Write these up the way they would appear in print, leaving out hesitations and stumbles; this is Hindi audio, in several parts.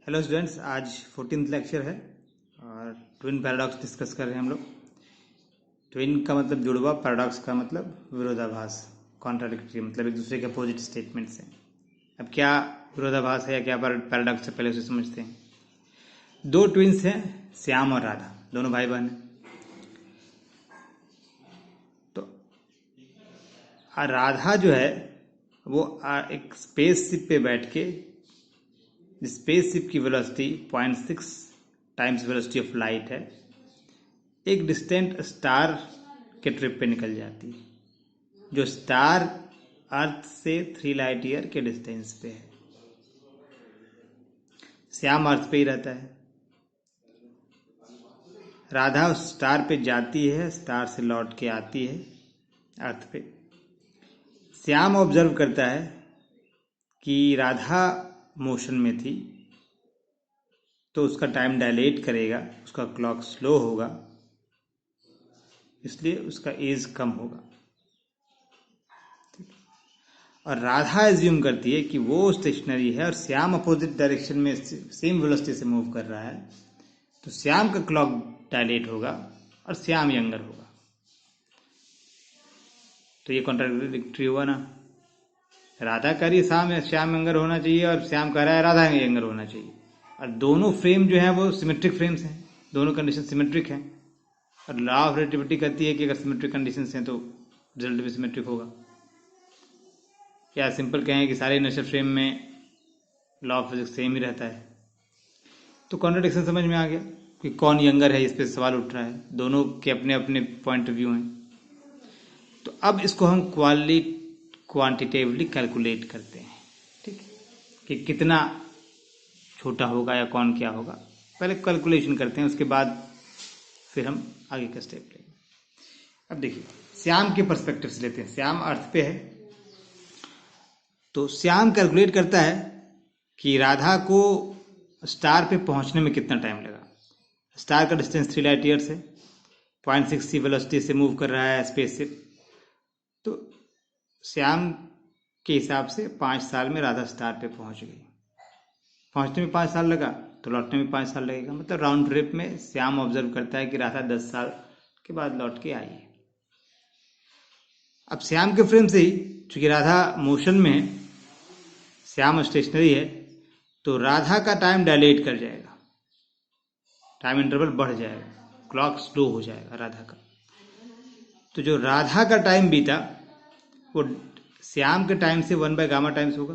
हेलो स्टूडेंट्स, आज 14th लेक्चर है और ट्विन पैराडॉक्स डिस्कस कर रहे हैं हम लोग। ट्विन का मतलब जुड़वा, पैराडॉक्स का मतलब विरोधाभास, कॉन्ट्राडिक्टरी, मतलब एक दूसरे के अपोजिट स्टेटमेंट्स हैं। अब क्या विरोधाभास है या क्या पैराडॉक्स है, पहले उसे समझते हैं। दो ट्विन्स हैं, श्याम और राधा, दोनों भाई बहन हैं। तो राधा जो है वो एक स्पेसशिप पे बैठ के, स्पेसशिप की velocity 0.6 times velocity of light है, एक डिस्टेंट स्टार के ट्रिप पे निकल जाती है, जो स्टार अर्थ से 3 लाइट ईयर के डिस्टेंस पे है। श्याम अर्थ पे ही रहता है, राधा उस स्टार पे जाती है, स्टार से लौट के आती है अर्थ पे। श्याम ऑब्जर्व करता है कि राधा मोशन में थी, तो उसका टाइम डायलेट करेगा, उसका क्लॉक स्लो होगा, इसलिए उसका एज कम होगा। और राधा एज्यूम करती है कि वो स्टेशनरी है और श्याम अपोजिट डायरेक्शन में सेम वेलोसिटी से मूव कर रहा है, तो श्याम का क्लॉक डायलेट होगा और श्याम यंगर होगा। तो ये कॉन्ट्राडिक्टरी हुआ ना। राधा कह रही है श्याम यंगर होना चाहिए और श्याम कह रहा है राधा यंगर होना चाहिए, और दोनों फ्रेम जो है वो सिमेट्रिक फ्रेम्स हैं, दोनों कंडीशन सिमेट्रिक हैं। और लॉ ऑफ रिलेटिविटी कहती है कि अगर सिमेट्रिक कंडीशंस हैं तो रिजल्ट भी सिमेट्रिक होगा। क्या सिंपल कहें कि सारे इनर्शियल फ्रेम में लॉ ऑफ फिजिक्स सेम ही रहता है। तो कॉन्ट्रडिक्शन समझ में आ गया कि कौन यंगर है, इस पर सवाल उठ रहा है, दोनों के अपने अपने पॉइंट ऑफ व्यू हैं। तो अब इसको हम क्वांटिटेटिवली कैलकुलेट करते हैं, ठीक है, कि कितना छोटा होगा या कौन क्या होगा। पहले कैलकुलेशन करते हैं, उसके बाद फिर हम आगे का स्टेप लेंगे। अब देखिए, श्याम के पर्सपेक्टिव से लेते हैं। श्याम अर्थ पे है, तो श्याम कैलकुलेट करता है कि राधा को स्टार पे पहुंचने में कितना टाइम लगा। स्टार का डिस्टेंस 3 लाइट ईयर्स है, 0.6 की वेलोसिटी से मूव कर रहा है स्पेसशिप। तो श्याम के हिसाब से 5 साल में राधा स्टार पे पहुंच गई। पहुंचने में 5 साल लगा तो लौटने में 5 साल लगेगा, मतलब राउंड ट्रिप में श्याम ऑब्जर्व करता है कि राधा 10 साल के बाद लौट के आई है। अब श्याम के फ्रेम से ही, चूंकि राधा मोशन में है, श्याम स्टेशनरी है, तो राधा का टाइम डायलेट कर जाएगा, टाइम इंटरवल बढ़ जाएगा, क्लॉक स्लो हो जाएगा राधा का। तो जो राधा का टाइम बीता वो श्याम के टाइम से 1 बाय गामा टाइम्स होगा।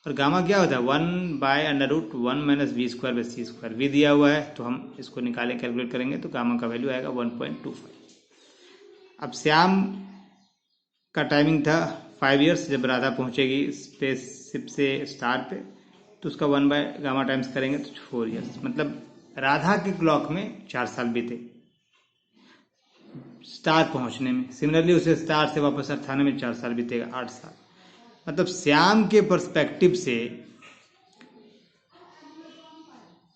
और गामा क्या होता है? 1 by √1 minus V square by C square. V दिया हुआ है तो हम इसको निकालें, कैलकुलेट करेंगे तो गामा का वैल्यू आएगा 1.25। अब श्याम का टाइमिंग था 5 ईयर्स, जब राधा पहुंचेगी स्पेसशिप से स्टार पे, तो उसका 1 बाय गामा टाइम्स करेंगे तो 4 ईयर्स, मतलब राधा के क्लॉक में 4 साल बीते स्टार पहुंचने में। सिमिलरली उसे स्टार से वापस अर्थ आने में 4 साल बीतेगा, 8 साल। मतलब श्याम के पर्सपेक्टिव से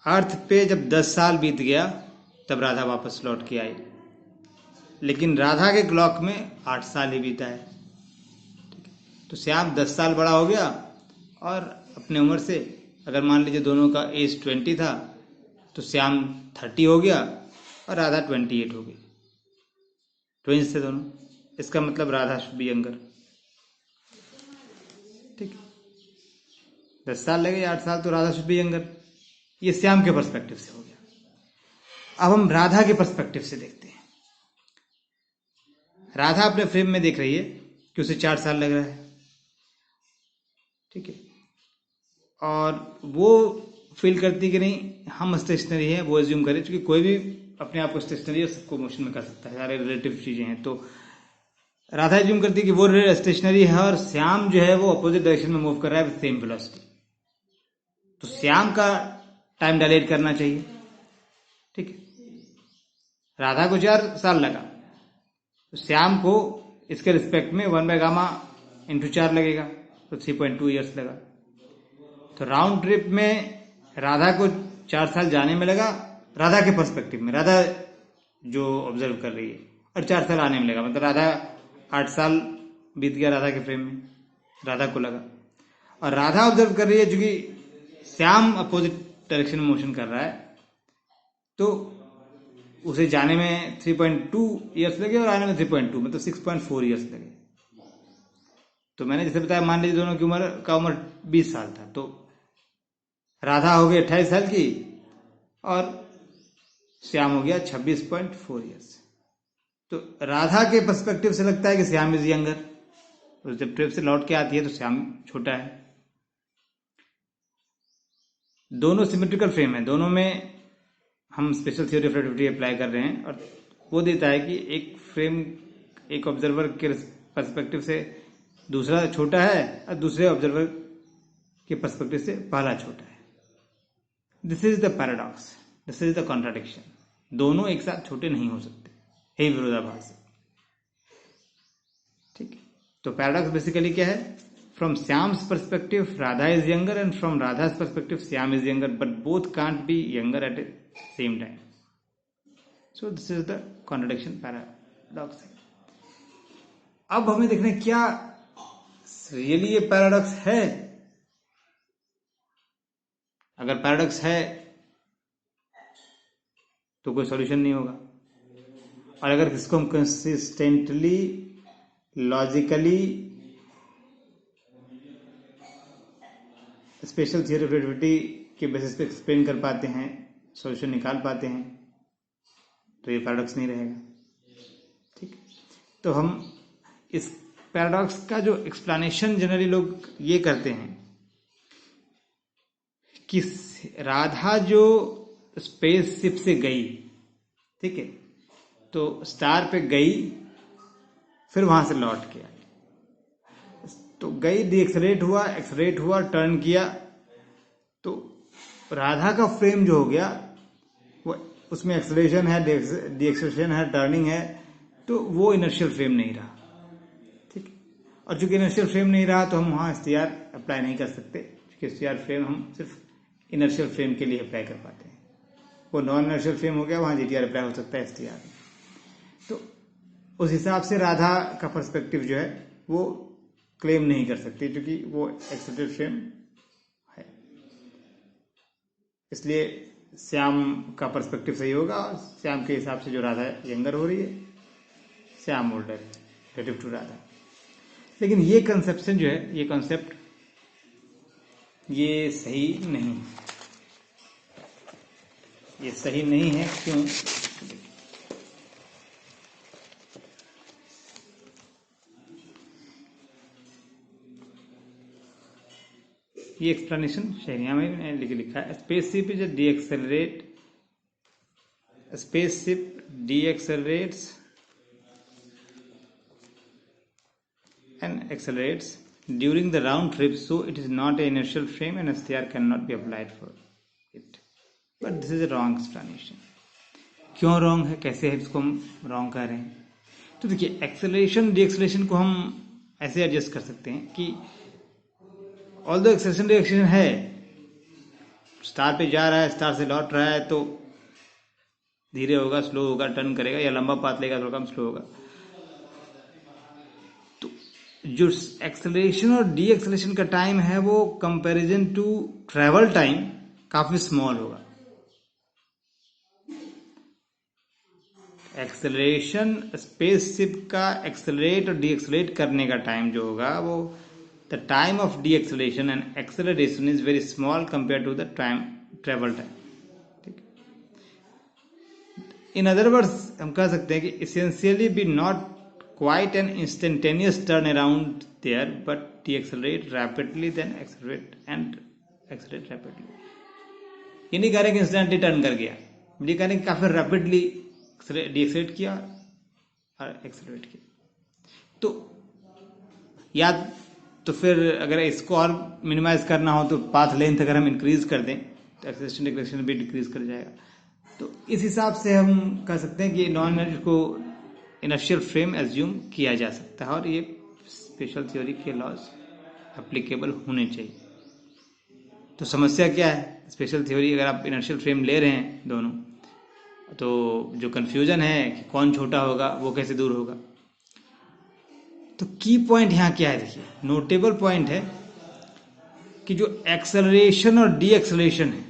अर्थ पे जब 10 साल बीत गया तब राधा वापस लौट के आई, लेकिन राधा के क्लॉक में 8 साल ही बीता है। तो श्याम 10 साल बड़ा हो गया और अपने उम्र से, अगर मान लीजिए दोनों का एज 20 था, तो श्याम 30 हो गया और राधा 28 हो गई। ट्विंस थे दोनों, इसका मतलब राधा शुड बी यंगर। ठीक, 10 साल लगे 8 साल, तो राधा शुड बी यंगर। ये श्याम के पर्सपेक्टिव से हो गया। अब हम राधा के पर्सपेक्टिव से देखते हैं। राधा अपने फ्रेम में देख रही है कि उसे 4 साल लग रहा है, ठीक है, और वो फील करती कि नहीं हम स्टेशनरी है, वो एज्यूम करे, क्योंकि कोई भी अपने आप को स्टेशनरी और सबको मोशन में कर सकता है, सारे रिलेटिव चीजें हैं। तो राधा एज्यूम करती है कि वो स्टेशनरी है और श्याम जो है वो अपोजिट डायरेक्शन में मूव कर रहा है विद सेम वेलोसिटी, तो श्याम का टाइम डायलेट करना चाहिए, ठीक है। राधा को 4 साल लगा, तो श्याम को इसके रिस्पेक्ट में 1 बाय गामा इंटू 4 लगेगा, तो 3.2 ईयर्स लगा। तो राउंड ट्रिप में राधा को 4 साल जाने में लगा, राधा के पर्सपेक्टिव में, राधा जो ऑब्जर्व कर रही है, और 4 साल आने में लगा, मतलब राधा 8 साल बीत गया राधा के फ्रेम में, राधा को लगा। और राधा ऑब्जर्व कर रही है, चूंकि श्याम अपोजिट डायरेक्शन में मोशन कर रहा है, तो उसे जाने में 3.2 ईयर्स लगे और आने में 3.2, मतलब 6.4 ईयर्स लगे। तो मैंने जैसे बताया, मान लीजिए दोनों की उम्र 20 साल था, तो राधा हो गई 28 साल की और श्याम हो गया 26.4 ईयर्स। तो राधा के पर्सपेक्टिव से लगता है कि श्याम इज यंगर, तो जब ट्रिप से लौट के आती है तो श्याम छोटा है। दोनों सिमेट्रिकल फ्रेम है, दोनों में हम special theory of relativity apply कर रहे हैं, और वो देता है कि एक फ्रेम एक ऑब्जर्वर के पर्सपेक्टिव से दूसरा छोटा है और दूसरे ऑब्जर्वर के पर्सपेक्टिव से पहला छोटा है। This is the paradox, this is the contradiction. दोनों एक साथ छोटे नहीं हो सकते, यही विरोधाभास है। ठीक है, तो पैराडॉक्स बेसिकली क्या है? From Shyam's perspective Radha is younger and from Radha's perspective Shyam is younger, but both can't be younger at a same time. So this is the contradiction paradox है। अब हमें देखना है क्या रियली ये पैराडॉक्स है। अगर पैराडॉक्स है तो कोई सॉल्यूशन नहीं होगा, और अगर इसको हम consistently logically special theory of relativity के बेसिस पे एक्सप्लेन कर पाते हैं, सॉल्यूशन निकाल पाते हैं, तो ये पैराडॉक्स नहीं रहेगा। ठीक, तो हम इस पैराडॉक्स का जो एक्सप्लेनेशन जनरली लोग ये करते हैं कि राधा जो स्पेसशिप से गई, ठीक है, तो स्टार पे गई, फिर वहां से लौट के आई, तो गई, डीएक्सलरेट हुआ, टर्न किया, तो राधा का फ्रेम जो हो गया वो उसमें एक्सलेशन है, डीएक्सलेशन है, टर्निंग है, तो वो इनर्शियल फ्रेम नहीं रहा। ठीक, और चूंकि इनर्शियल फ्रेम नहीं रहा तो हम वहां एसटीआर अप्लाई नहीं कर सकते, क्योंकि एसटीआर फ्रेम हम सिर्फ इनर्शियल फ्रेम के लिए अप्लाई कर पाते हैं। वो नॉन इनर्शियल फ्रेम हो गया, वहां जीटीआर अप्लाई हो सकता है एसटीआर। तो उस हिसाब से राधा का पर्सपेक्टिव जो है वो क्लेम नहीं कर सकती, क्योंकि वो एक्सेप्टेड फ्रेम है। इसलिए श्याम का पर्सपेक्टिव सही होगा, और श्याम के हिसाब से जो राधा यंगर हो रही है, Shyam older relative to Radha. लेकिन ये कंसेप्शन जो है, ये कॉन्सेप्ट ये सही नहीं, ये सही नहीं है। क्यों? ये एक्सप्लेनेशन शहरिया में मैंने लिखा है, spaceship is spaceship decelerates and accelerates during the round trip, so it is not an inertial frame and STR cannot be applied for it. But this is a wrong explanation. क्यों wrong है, कैसे है इसको हम wrong कर रहे हैं? तो देखिए, एक्सेलरेशन डीएक्सेलरेशन को हम ऐसे एडजस्ट कर सकते हैं कि ऑल्दो एक्सेलरेशन डीएक्सेलरेशन है, स्टार पे जा रहा है, स्टार से लौट रहा है, तो धीरे होगा, स्लो होगा, टर्न करेगा, या लंबा पाथ लेगा, थोड़ा कम स्लो होगा। जो एक्सेलरेशन और डी एक्सेलरेशन का टाइम है वो कंपैरिजन टू ट्रेवल टाइम काफी स्मॉल होगा। एक्सेलरेशन स्पेसशिप का एक्सेलरेट और डी एक्सेलरेट करने का टाइम जो होगा, वो the time of de acceleration and acceleration is very small compare to the time travel time. ठीक, इन अदर वर्ड्स हम कह सकते हैं कि essentially be not quite an instantaneous turn around there, but deaccelerate rapidly, then accelerate and accelerate rapidly. ये नहीं कह रहे कि इंस्टेंटली टर्न कर गया, ये कह रहे कि काफी रैपिडली डीएक्सेलरेट किया और एक्सेलरेट किया। तो या तो फिर अगर इसको और मिनिमाइज करना हो तो पाथ लेंथ अगर हम इंक्रीज कर दें तो एक्सेलरेशन डिक्रेशन भी डिक्रीज कर जाएगा। तो इस हिसाब से हम कह सकते हैं कि नॉन इनर्शियल को इनर्शियल फ्रेम एज्यूम किया जा सकता है, और ये स्पेशल थ्योरी के लॉज एप्लीकेबल होने चाहिए। तो समस्या क्या है? स्पेशल थ्योरी अगर आप इनर्शियल फ्रेम ले रहे हैं दोनों, तो जो कंफ्यूजन है कि कौन छोटा होगा वो कैसे दूर होगा। तो की पॉइंट यहाँ क्या है? देखिए, नोटेबल पॉइंट है कि जो एक्सेलरेशन और डी एक्सेलरेशन है,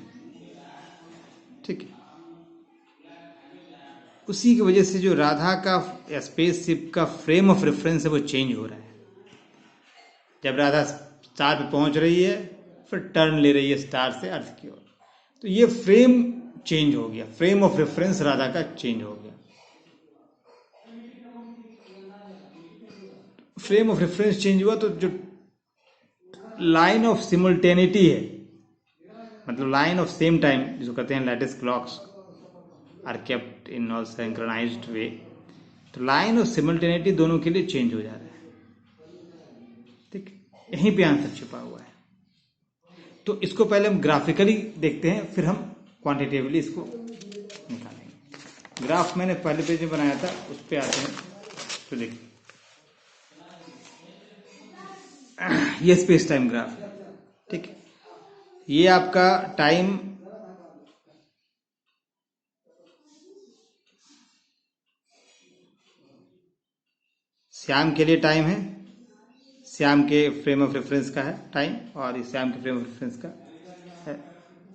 ठीक है, उसी की वजह से जो राधा का स्पेसशिप का फ्रेम ऑफ रेफरेंस है वो चेंज हो रहा है। जब राधा स्टार पे पहुंच रही है, फिर टर्न ले रही है स्टार से अर्थ की ओर, तो ये फ्रेम चेंज हो गया, फ्रेम ऑफ रेफरेंस राधा का चेंज हो गया। फ्रेम ऑफ रेफरेंस चेंज हुआ तो जो लाइन ऑफ सिमुल्टेनिटी है, मतलब लाइन ऑफ सेम टाइम जिसको कहते हैं lattice clocks are kept in all synchronised way, तो लाइन ऑफ सिमुल्टेनिटी दोनों के लिए चेंज हो जा रहा है। ठीक, यहीं पे आंसर छिपा हुआ है। तो इसको पहले हम ग्राफिकली देखते हैं, फिर हम क्वांटिटेटिवली इसको निकालेंगे। ग्राफ मैंने पहले पेज में बनाया था, उस पर आते हैं। तो देखिए ये स्पेस टाइम ग्राफ, ठीक है, ये आपका टाइम श्याम के लिए टाइम है, श्याम के फ्रेम ऑफ रेफरेंस का है टाइम, और इस श्याम के फ्रेम ऑफ रेफरेंस का है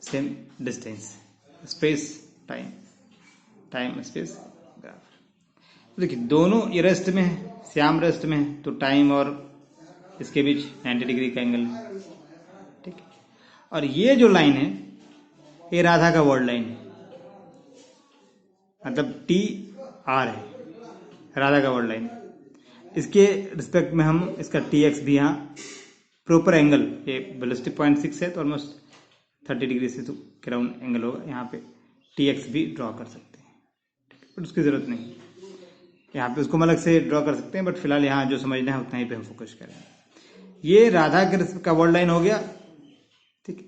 same distance, space time, time space graph. देखिए दोनों ये रेस्ट में है, श्याम रेस्ट में है, तो टाइम और इसके बीच 90 डिग्री का एंगल है, ठीक है। और ये जो लाइन है ये राधा का वर्ल्ड लाइन है, मतलब टी आर है, राधा का वर्ल्ड लाइन। इसके रिस्पेक्ट में हम इसका टी एक्स भी यहाँ प्रॉपर एंगल, ये वेलोसिटी 0.6 है तो ऑलमोस्ट 30 डिग्री से तो अराउंड एंगल होगा, यहाँ पे टी एक्स भी ड्रॉ कर सकते हैं, बट उसकी जरूरत नहीं, यहाँ पे उसको अलग से ड्रॉ कर सकते हैं, बट फिलहाल यहाँ जो समझना है उतना ही पे हम फोकस करें। ये राधा के का वर्ल्ड लाइन हो गया, ठीक है।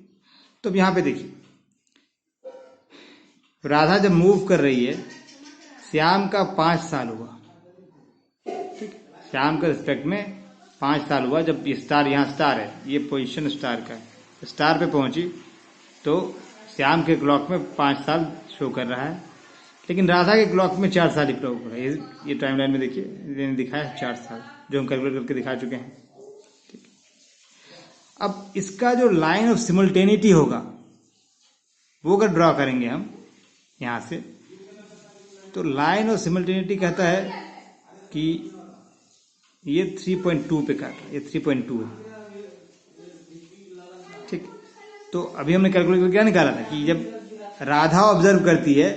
तो अब यहाँ पे देखिए राधा जब मूव कर रही है, श्याम का 5 साल हुआ, ठीक, श्याम के रिस्पेक्ट में 5 साल हुआ जब ये स्टार, यहाँ स्टार है, ये पोजीशन स्टार का है, स्टार पे पहुंची तो श्याम के क्लॉक में 5 साल शो कर रहा है, लेकिन राधा के क्लॉक में 4 साल ही शो कर रहा है। ये टाइमलाइन में देखिए दिखाया 4 साल, जो हम कैलकुलेट करके दिखा चुके हैं। अब इसका जो लाइन ऑफ सिमुल्टेनिटी होगा वो अगर ड्रॉ करेंगे हम यहां से, तो लाइन ऑफ सिमुल्टेनिटी कहता है कि ये 3.2 पे काट रहा है, ये 3.2 है, ठीक। तो अभी हमने कैलकुलेट करके क्या निकाला था कि जब राधा ऑब्जर्व करती है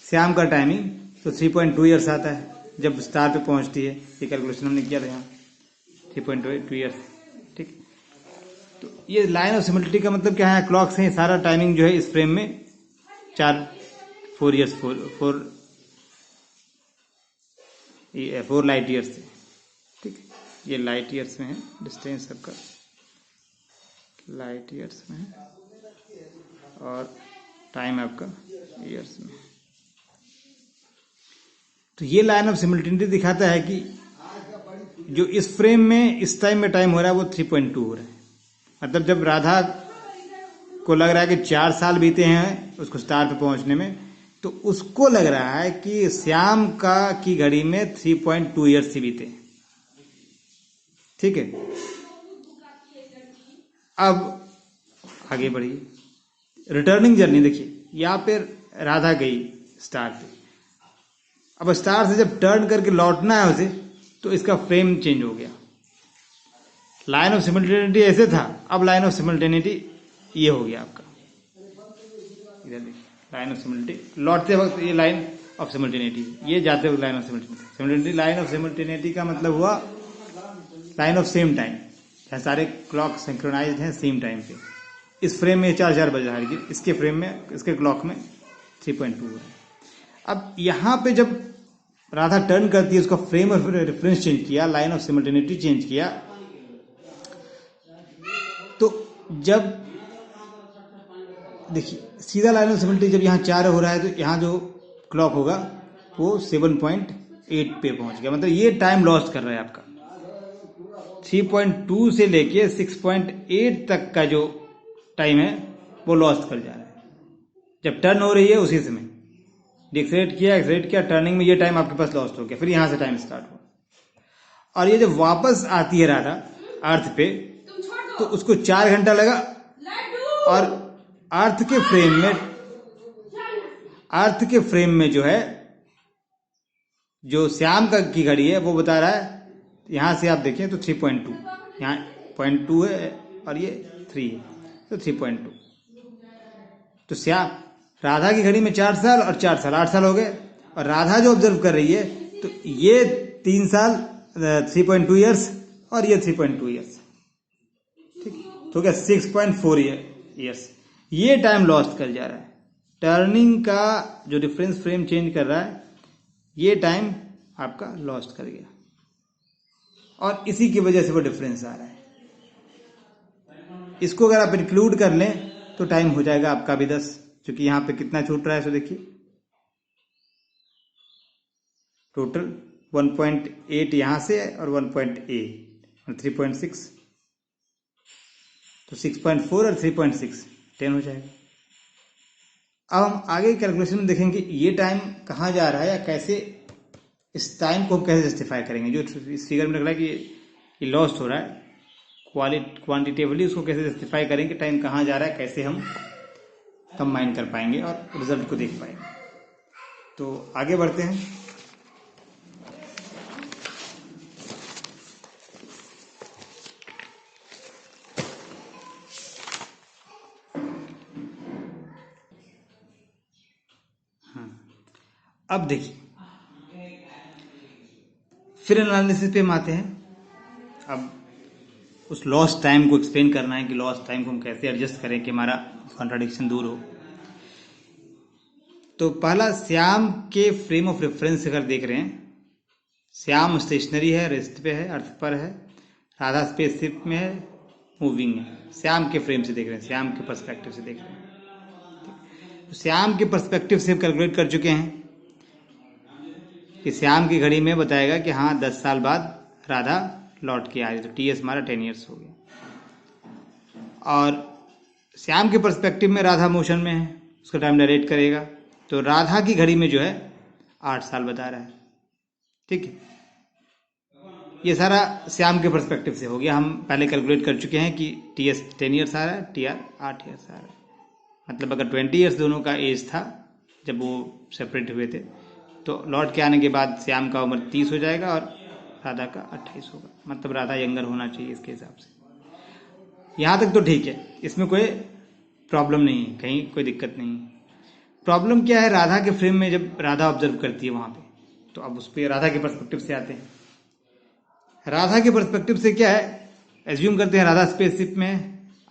श्याम का टाइमिंग तो 3.2 ईयर्स आता है, जब स्टार पे पहुंचती है, ये कैलकुलेशन हमने किया था यहाँ 3.2 ईयर्स, ठीक। तो ये लाइन ऑफ सिमिलरिटी का मतलब क्या है, क्लॉक से सारा टाइमिंग जो है इस फ्रेम में 4 ईयर्स 4 लाइट ईयर्स है, ठीक। ये लाइट ईयर्स में है, डिस्टेंस सबका लाइट ईयर्स में है, और टाइम आपका ईयर्स में। तो ये लाइन ऑफ सिमिलरिटी दिखाता है कि जो इस फ्रेम में इस टाइम में टाइम हो रहा है वो 3.2 हो रहा है। मतलब जब राधा को लग रहा है कि 4 साल बीते हैं उसको स्टार पे पहुंचने में, तो उसको लग रहा है कि श्याम का की घड़ी में 3.2 ईयर्स ही बीते, ठीक है। अब आगे बढ़िए, रिटर्निंग जर्नी देखिए, यहाँ पे राधा गई स्टार पे, अब स्टार से जब टर्न करके लौटना है उसे, तो इसका फ्रेम चेंज हो गया। लाइन ऑफ सिमिलरिटी ऐसे था, अब लाइन ऑफ सिमिलरिटी ये हो गया आपका, इधर देखिए लाइन ऑफ सिमिलरिटी, लौटते वक्त ये लाइन ऑफ सिमिलरिटी, ये जाते वक्त line of similarity. Line of similarity का मतलब हुआ लाइन ऑफ सेम टाइम, जहाँ सारे क्लॉक सिंक्रोनाइज्ड हैं सेम टाइम पे। इस फ्रेम में 4 बज रहा है, इसके फ्रेम में, इसके क्लॉक में 3.2 है। अब यहाँ पे जब राधा टर्न करती है, उसका फ्रेम ऑफ रेफरेंस चेंज किया, लाइन ऑफ सिमिलरिटी चेंज किया, तो जब देखिए सीधा लाइन ऑफ सिमिलरिटी जब यहाँ 4 हो रहा है, तो यहाँ जो क्लॉक होगा वो 7.8 पे पहुंच गया, मतलब ये टाइम लॉस्ट कर रहा है आपका। 3.2 से लेके 6.8 तक का जो टाइम है वो लॉस्ट कर जा रहा है। जब टर्न हो रही है उसी समय एक्सेलरेट किया, टर्निंग में ये टाइम आपके पास लॉस्ट हो गया, फिर यहां से टाइम स्टार्ट हुआ, और ये जब वापस आती है राधा अर्थ पे, तो उसको 4 घंटा लगा और अर्थ के फ्रेम में जो है, जो श्याम की घड़ी है वो बता रहा है, यहां से आप देखें तो 3.2, यहाँ 0.2 है और ये 3 है, तो 3.2। तो श्याम, राधा की घड़ी में 4 साल और 4 साल 8 साल हो गए, और राधा जो ऑब्जर्व कर रही है तो ये 3 साल 3.2 ईयर्स और ये 3.2 ईयर्स, ठीक है, तो क्या 6.4 ईयर्स ये टाइम लॉस्ट कर जा रहा है। टर्निंग का जो रिफरेंस फ्रेम चेंज कर रहा है, ये टाइम आपका लॉस्ट कर गया, और इसी की वजह से वो डिफरेंस आ रहा है। इसको अगर आप इंक्लूड कर लें तो टाइम हो जाएगा आपका भी 10, क्योंकि यहां पे कितना छूट रहा है, सो देखिए टोटल 1.8 यहां से और 1.8 3.6, तो 6.4 और 3.6 10 हो जाएगा। अब हम आगे कैलकुलेशन में देखेंगे ये टाइम कहाँ जा रहा है, या कैसे इस टाइम को हम कैसे जस्टिफाई करेंगे। जो इस फिगर में लग रहा है कि ये लॉस्ट हो रहा है, क्वांटिटेटिवली उसको कैसे जस्टिफाई करेंगे, टाइम कहाँ जा रहा है, कैसे हम कंबाइन कर पाएंगे और रिजल्ट को देख पाएंगे। तो आगे बढ़ते हैं। अब देखिए, फिर एनालिसिस पे हम आते हैं। अब उस लॉस्ट टाइम को एक्सप्लेन करना है कि लॉस्ट टाइम को हम कैसे एडजस्ट करें कि हमारा कॉन्ट्राडिक्शन दूर हो। तो पहला, श्याम के फ्रेम ऑफ रेफरेंस अगर देख रहे हैं, श्याम स्टेशनरी है, रेस्ट पे है, अर्थ पर है, राधा स्पेसशिप में है, मूविंग है। श्याम के फ्रेम से देख रहे हैं, श्याम के पर्सपेक्टिव से देख रहे हैं। तो श्याम के पर्सपेक्टिव से कैलकुलेट कर चुके हैं कि श्याम की घड़ी में बताएगा कि हाँ 10 साल बाद राधा लौट के आ रही, तो टीएस हमारा 10 ईयर्स हो गया। और श्याम के पर्सपेक्टिव में राधा मोशन में है, उसका टाइम डायरेक्ट करेगा, तो राधा की घड़ी में जो है 8 साल बता रहा है, ठीक है। ये सारा श्याम के पर्सपेक्टिव से हो गया। हम पहले कैलकुलेट कर चुके हैं कि टीएस 10 ईयर्स आ रहा है, टीआर 8 ईयर्स आ रहा है। मतलब अगर 20 ईयर्स दोनों का एज था जब वो सेपरेट हुए थे, तो लौट के आने के बाद श्याम का उम्र 30 हो जाएगा और राधा का 28 होगा। मतलब राधा यंगर होना चाहिए इसके हिसाब से। यहाँ तक तो ठीक है, इसमें कोई प्रॉब्लम नहीं है, कहीं कोई दिक्कत नहीं है। प्रॉब्लम क्या है, राधा के फ्रेम में जब राधा ऑब्जर्व करती है वहां पे, तो अब उस पर राधा के पर्सपेक्टिव से आते हैं। राधा के पर्सपेक्टिव से क्या है, एज्यूम करते हैं राधा स्पेसशिप में है।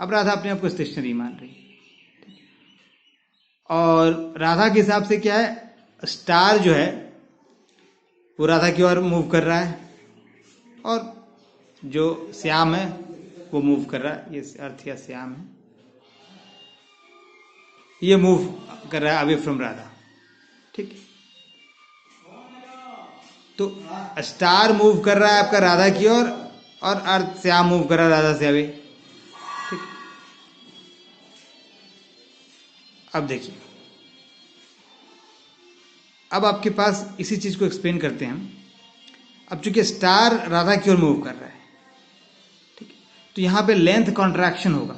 अब राधा अपने आप को स्टेशनरी मान रही है, और राधा के हिसाब से क्या है, स्टार जो है वो राधा की ओर मूव कर रहा है, और जो श्याम है वो मूव कर रहा है, ये अर्थ या श्याम है, ये मूव कर रहा है अवे फ्रॉम राधा, ठीक है। तो स्टार मूव कर रहा है आपका राधा की ओर, और अर्थ श्याम मूव कर रहा है राधा से अवे, ठीक। अब देखिए, अब आपके पास इसी चीज को एक्सप्लेन करते हैं हम। अब चूंकि स्टार राधा की ओर मूव कर रहा है, ठीक है, तो यहां पे लेंथ कॉन्ट्रैक्शन होगा।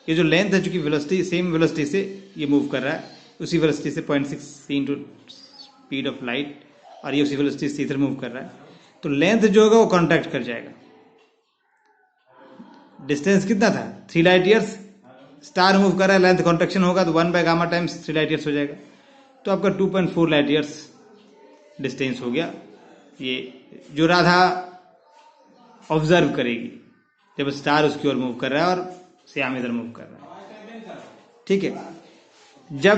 ये जो लेंथ है, चूंकि वेलोसिटी सेम वेलोसिटी से ये मूव कर रहा है, उसी वेलोसिटी से 0.6 इंटू स्पीड ऑफ लाइट, और ये उसी वेलोसिटी से इधर मूव कर रहा है, तो लेंथ जो होगा वो कॉन्ट्रैक्ट कर जाएगा। डिस्टेंस कितना था, 3 लाइट ईयर्स, स्टार मूव कर रहा है, लेंथ कॉन्ट्रैक्शन होगा तो 1 by gamma times 3 light years हो जाएगा, तो आपका 2.4 लाइट ईयर्स डिस्टेंस हो गया। ये जो राधा ऑब्जर्व करेगी जब स्टार उसकी ओर मूव कर रहा है और श्याम इधर मूव कर रहा है, ठीक है। जब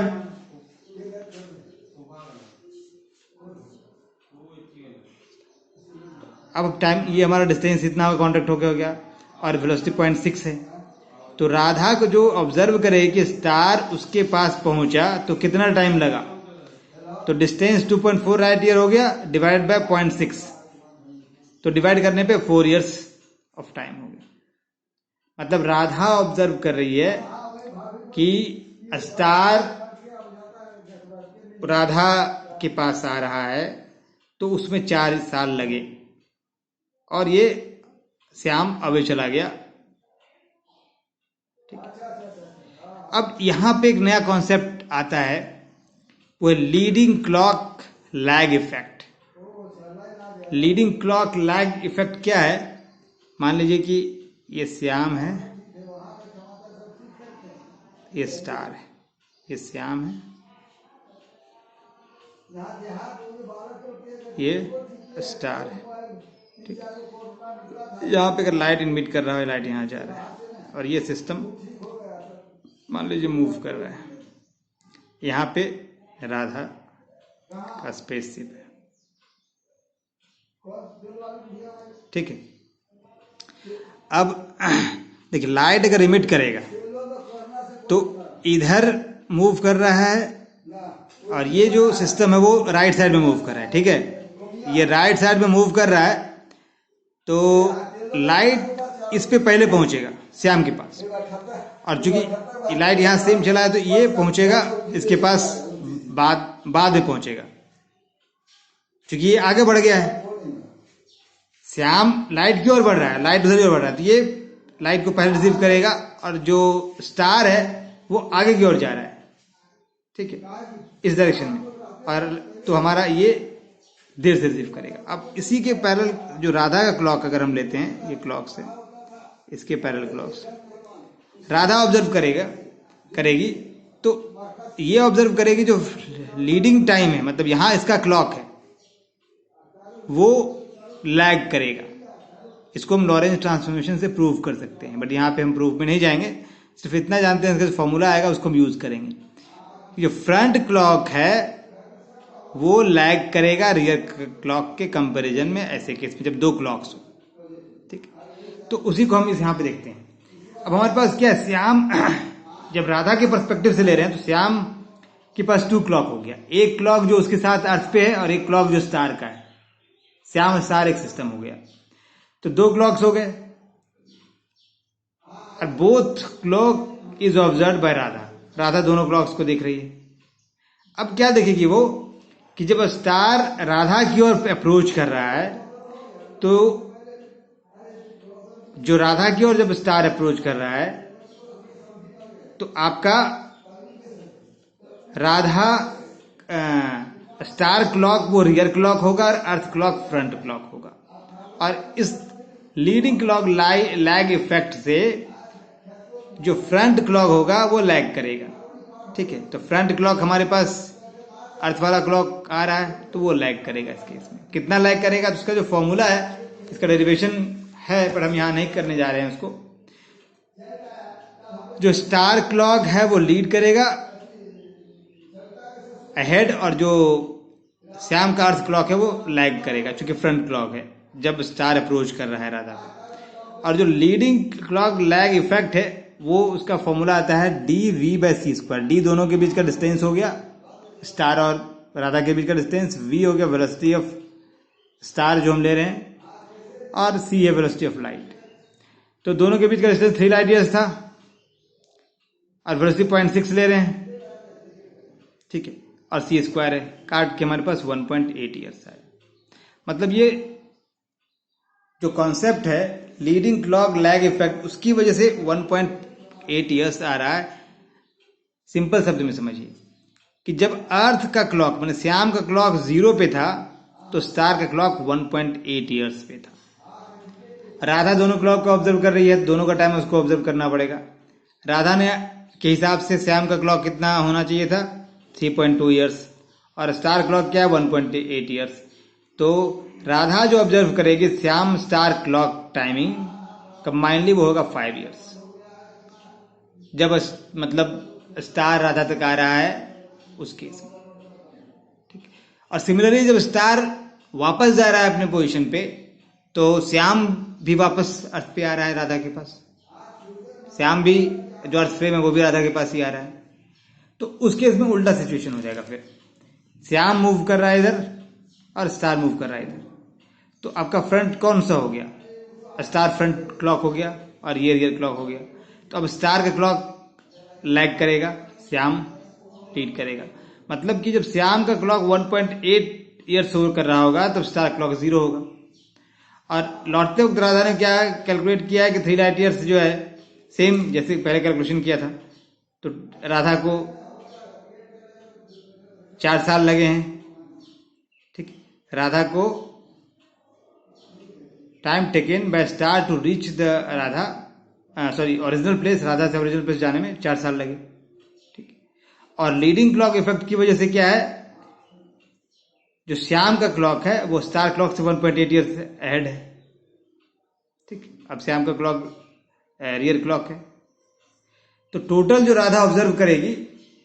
अब टाइम, ये हमारा डिस्टेंस इतना कॉन्टेक्ट हो गया और वेलोसिटी 0.6 है, तो राधा को जो ऑब्जर्व करे कि स्टार उसके पास पहुंचा तो कितना टाइम लगा, तो डिस्टेंस 2.4 लाइट ईयर हो गया, डिवाइड बाय 0.6, तो डिवाइड करने पे 4 ईयर्स ऑफ टाइम हो गया। मतलब राधा ऑब्जर्व कर रही है कि स्टार राधा के पास आ रहा है तो उसमें 4 साल लगे, और ये श्याम अवे चला गया, ठीक है। अब यहां पे एक नया कॉन्सेप्ट आता है, वो leading clock lag effect. Leading clock lag effect क्या है? मान लीजिए कि ये श्याम है, ये स्टार है, ये श्याम है, ये स्टार है, ठीक है। यहाँ पे अगर लाइट इमिट कर रहा है, लाइट यहाँ जा रहा है, और ये सिस्टम मान लीजिए मूव कर रहा है। यहाँ पे राधा का स्पेसशिप है, ठीक है। अब देखिए, लाइट अगर इमिट करेगा तो इधर मूव कर रहा है, और ये जो सिस्टम है वो राइट साइड में मूव कर रहा है, ठीक है। ये राइट साइड में मूव कर रहा है, तो लाइट इस पे पहले पहुंचेगा, श्याम के पास, और चूंकि लाइट यहाँ सेम चला है तो ये पहुंचेगा इसके पास बाद में पहुंचेगा, क्योंकि ये आगे बढ़ गया है। श्याम लाइट की ओर बढ़ रहा है, लाइट उधर की ओर बढ़ रहा है, तो ये लाइट को पहले रिसीव करेगा, और जो स्टार है वो आगे की ओर जा रहा है, ठीक है, इस डायरेक्शन में, और तो हमारा ये देर से रिसीव करेगा। अब इसी के पैरेलल जो राधा का क्लॉक अगर हम लेते हैं, ये क्लॉक से इसके पैरेलल क्लॉक से राधा ऑब्जर्व करेगी, तो ये ऑब्जर्व करेगी जो लीडिंग टाइम है, मतलब यहां इसका क्लॉक है, वो लैग करेगा। इसको हम लॉरेंज ट्रांसफॉर्मेशन से प्रूव कर सकते हैं, बट यहाँ पे हम प्रूफ में नहीं जाएंगे, सिर्फ इतना जानते हैं, इसका जो फॉर्मूला आएगा उसको हम यूज करेंगे। जो फ्रंट क्लॉक है वो लैग करेगा रियर क्लॉक के कंपैरिजन में, ऐसे केस में जब दो क्लॉक्स हो, ठीक। तो उसी को हम इस यहाँ पे देखते हैं। अब हमारे पास क्या है, श्याम जब राधा के पर्सपेक्टिव से ले रहे हैं तो श्याम के पास 2 क्लॉक हो गया, एक क्लॉक जो उसके साथ अर्थ पे है और एक क्लॉक जो स्टार का है। श्याम स्टार एक सिस्टम हो गया, तो 2 क्लॉक्स हो गए, और both clock is observe by Radha. Radha दोनों क्लॉक्स को देख रही है। अब क्या देखेगी वो कि जब स्टार राधा की ओर अप्रोच कर रहा है, तो जो राधा की ओर जब स्टार अप्रोच कर रहा है, तो आपका राधा स्टार क्लॉक वो रियर क्लॉक होगा और अर्थ क्लॉक फ्रंट क्लॉक होगा, और इस लीडिंग क्लॉक लैग इफेक्ट से जो फ्रंट क्लॉक होगा वो लैग करेगा, ठीक है। तो फ्रंट क्लॉक हमारे पास अर्थ वाला क्लॉक आ रहा है, तो वो लैग करेगा। इस केस में कितना लैग करेगा, तो उसका जो फॉर्मूला है, इसका डेरिवेशन है, पर हम यहां नहीं करने जा रहे हैं उसको। जो स्टार क्लॉक है वो लीड करेगा अहेड, और जो श्याम का अर्थ क्लॉक है वो लैग करेगा, क्योंकि फ्रंट क्लॉक है जब स्टार अप्रोच कर रहा है राधा को। और जो लीडिंग क्लॉक लैग इफेक्ट है, वो उसका फॉर्मूला आता है dv/c²। डी दोनों के बीच का डिस्टेंस हो गया, स्टार और राधा के बीच का डिस्टेंस, v हो गया वेलोसिटी ऑफ स्टार जो हम ले रहे हैं, और c है वेलोसिटी ऑफ लाइट। तो दोनों के बीच का डिस्टेंस 3 लाइट ईयर्स था, और वेलोसिटी 0.6 ले रहे हैं, ठीक है, और c² है, काट के हमारे पास 1.8 ईयर्स है। मतलब ये जो कॉन्सेप्ट है लीडिंग क्लॉक लैग इफेक्ट, उसकी वजह से 1.8 ईयर्स आ रहा है। सिंपल शब्द में समझिए कि जब अर्थ का क्लॉक मैंने श्याम का क्लॉक 0 पे था, तो स्टार का क्लॉक 1.8 ईयर्स पे था। राधा दोनों क्लॉक को ऑब्जर्व कर रही है, दोनों का टाइम उसको ऑब्जर्व करना पड़ेगा। राधा ने के हिसाब से श्याम का क्लॉक कितना होना चाहिए था, 3.2 ईयर्स, और स्टार क्लॉक क्या है, 1.8 ईयर्स। तो राधा जो ऑब्जर्व करेगी Shyam star clock timing combinedly, वो होगा 5 ईयर्स, जब मतलब स्टार राधा तक आ रहा है उस केस में, ठीक। और सिमिलरली जब स्टार वापस जा रहा है अपने पोजीशन पे, तो श्याम भी वापस अर्थ पे आ रहा है राधा के पास। श्याम भी जो अर्थ फ्रेम है वो भी राधा के पास ही आ रहा है। तो उस केस में उल्टा सिचुएशन हो जाएगा, फिर श्याम मूव कर रहा है इधर और स्टार मूव कर रहा है इधर। तो आपका फ्रंट कौन सा हो गया, स्टार फ्रंट क्लॉक हो गया और ये रियर क्लॉक हो गया। तो अब स्टार का क्लॉक लैग करेगा, श्याम लीड करेगा। मतलब कि जब श्याम का क्लॉक 1.8 ईयर्स शो कर रहा होगा, तब स्टार क्लॉक 0 होगा। और लौटते वक्त राधा ने क्या कैलकुलेट किया है कि 3 लाइट ईयर्स जो है, सेम जैसे पहले कैलकुलेशन किया था, तो राधा को 4 साल लगे हैं। ठीक, राधा को time taken by star to reach the Radha original place, Radha से ओरिजिनल प्लेस जाने में 4 साल लगे। ठीक, और लीडिंग क्लॉक इफेक्ट की वजह से क्या है, जो श्याम का क्लॉक है वो स्टार क्लॉक से 1.8 ईयर्स अहेड है। ठीक, अब श्याम का क्लॉक रियर क्लॉक है। तो टोटल जो राधा ऑब्जर्व करेगी,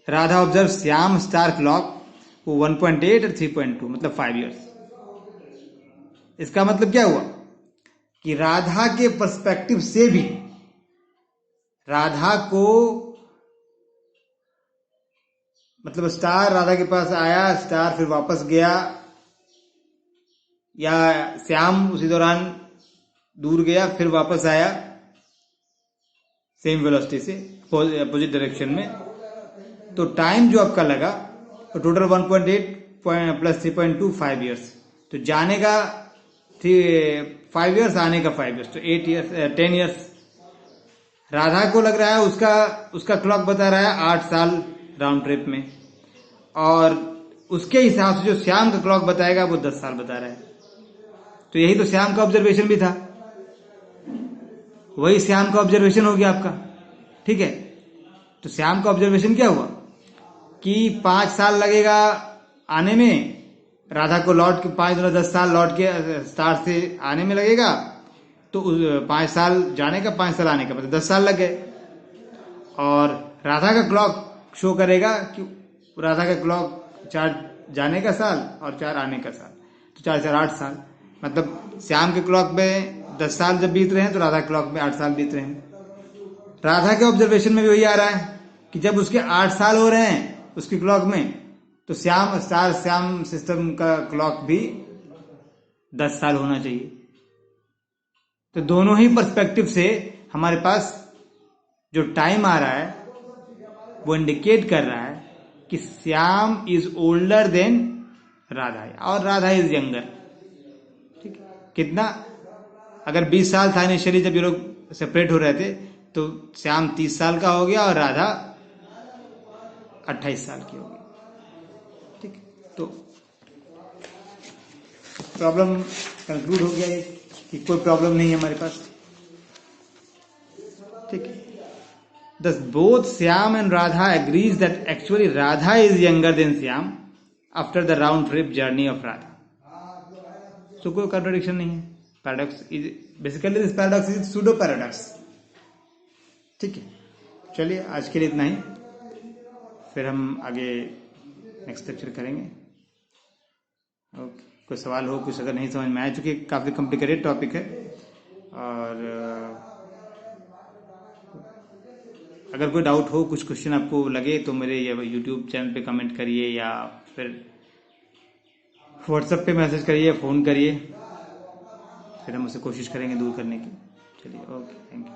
Radha observe Shyam star clock वो 1.8 और 3.2 मतलब 5 ईयर्स। इसका मतलब क्या हुआ कि राधा के पर्सपेक्टिव से भी राधा को, मतलब स्टार राधा के पास आया, स्टार फिर वापस गया, या श्याम उसी दौरान दूर गया फिर वापस आया सेम वेलोसिटी से अपोजिट डायरेक्शन में, तो टाइम जो आपका लगा तो टोटल 1.8 प्लस 3.2 5 ईयर्स। तो जाने का 5 ईयर्स, आने का 5 ईयर्स, तो 8 ईयर्स 10 ईयर्स। राधा को लग रहा है उसका क्लॉक बता रहा है 8 साल राउंड ट्रिप में, और उसके हिसाब से जो श्याम का क्लॉक बताएगा वो 10 साल बता रहा है। तो यही तो श्याम का ऑब्जर्वेशन भी था, वही श्याम का ऑब्जर्वेशन हो गया आपका। ठीक है, तो श्याम का ऑब्जर्वेशन क्या हुआ कि 5 साल लगेगा आने में, राधा को लौट के 5 गुना 10 साल लौट के स्टार से आने में लगेगा, तो 5 साल जाने का 5 साल आने का मतलब 10 साल लग गए। और राधा का क्लॉक शो करेगा कि राधा का क्लॉक 4 जाने का साल और 4 आने का साल, तो 4 4 8 साल, मतलब श्याम के क्लॉक में 10 साल जब बीत रहे हैं तो राधा के क्लॉक में 8 साल बीत रहे हैं। राधा के ऑब्जर्वेशन में भी वही आ रहा है कि जब उसके 8 साल हो रहे हैं उसके क्लॉक में, तो श्याम सिस्टम का क्लॉक भी 10 साल होना चाहिए। तो दोनों ही पर्सपेक्टिव से हमारे पास जो टाइम आ रहा है वो इंडिकेट कर रहा है कि Shyam is older than Radha और राधा इज यंगर। ठीक, कितना, अगर 20 साल था इनिशियली जब ये लोग सेपरेट हो रहे थे, तो श्याम 30 साल का हो गया और राधा 28 साल की हो गई। ठीक, तो प्रॉब्लम कंक्लूड हो गया है कि कोई प्रॉब्लम नहीं है हमारे पास। ठीक, thus both Syam and Radha agrees that actually Radha is younger than Syam after the round trip journey of Radha. So कोई contradiction नहीं है। Paradox is basically this paradox is pseudo paradox. ठीक है, चलिए आज के लिए इतना ही, फिर हम आगे नेक्स्ट लेक्चर करेंगे। ओके, कोई सवाल हो, कुछ अगर नहीं समझ में आया, चूंकि काफी कॉम्प्लिकेटेड टॉपिक है, और अगर कोई डाउट हो, कुछ क्वेश्चन आपको लगे तो मेरे यूट्यूब चैनल पे कमेंट करिए, या फिर व्हाट्सएप पे मैसेज करिए, फ़ोन करिए, फिर हम उसे कोशिश करेंगे दूर करने की। चलिए, ओके, थैंक यू।